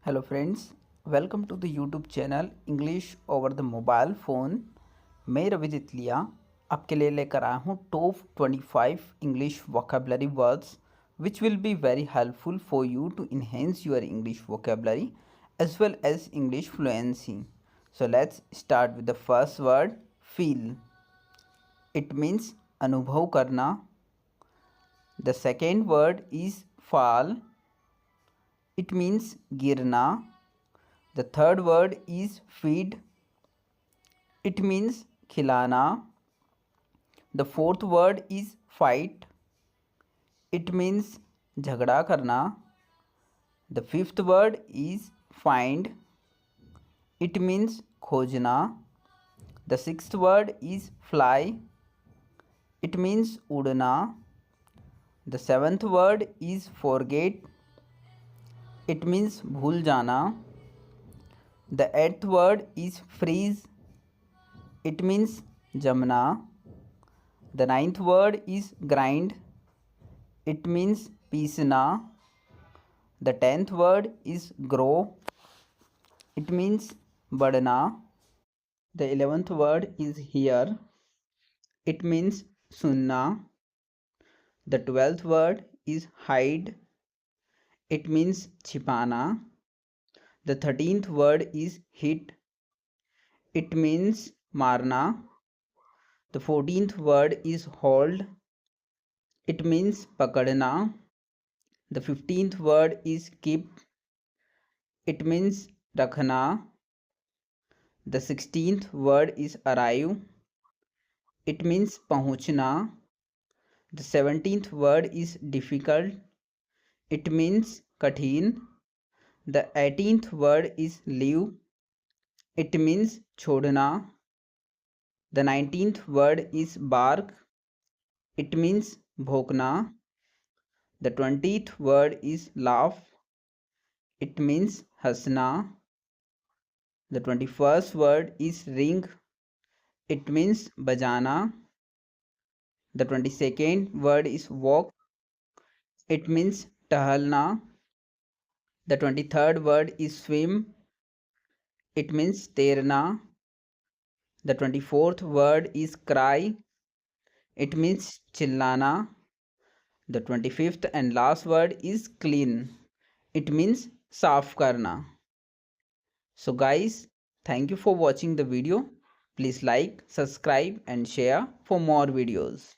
Hello friends, welcome to the YouTube channel English over the mobile phone. मैं रवि जितलिया आपके लिए लेकर आया हूँ top 25 English vocabulary words which will be very helpful for you to enhance your English vocabulary as well as English fluency. So let's start with the first word, feel. It means अनुभव करना। The second word is fall. It means गिरना. The third word is feed. It means खिलाना. The fourth word is fight. It means झगड़ा करना. The fifth word is find. It means खोजना. The sixth word is fly. It means उड़ना. The seventh word is forget. It means भूल जाना. The eighth word is freeze. It means Jamna. The ninth word is grind. It means पीसना. The 10th word is grow. It means बढ़ना. The 11th word is hear. It means सुनना. The 12th word is hide. It means छिपाना. The 13th word is hit. It means मारना. The 14th word is hold. It means पकड़ना. The 15th word is keep. It means रखना. The 16th word is arrive. It means पहुँचना. The 17th word is difficult. It means कठिन. The 18th word is leave. It means छोड़ना. The 19th word is bark. It means भौंकना. The 20th word is laugh. It means हंसना. The 21st word is ring. It means बजाना. The 22nd word is walk. It means टहलना. The 23rd word is swim. It means तैरना. The 24th word is cry. It means चिल्लाना. The 25th and last word is clean. It means साफ करना. So guys, thank you for watching the video. Please like, subscribe and share for more videos.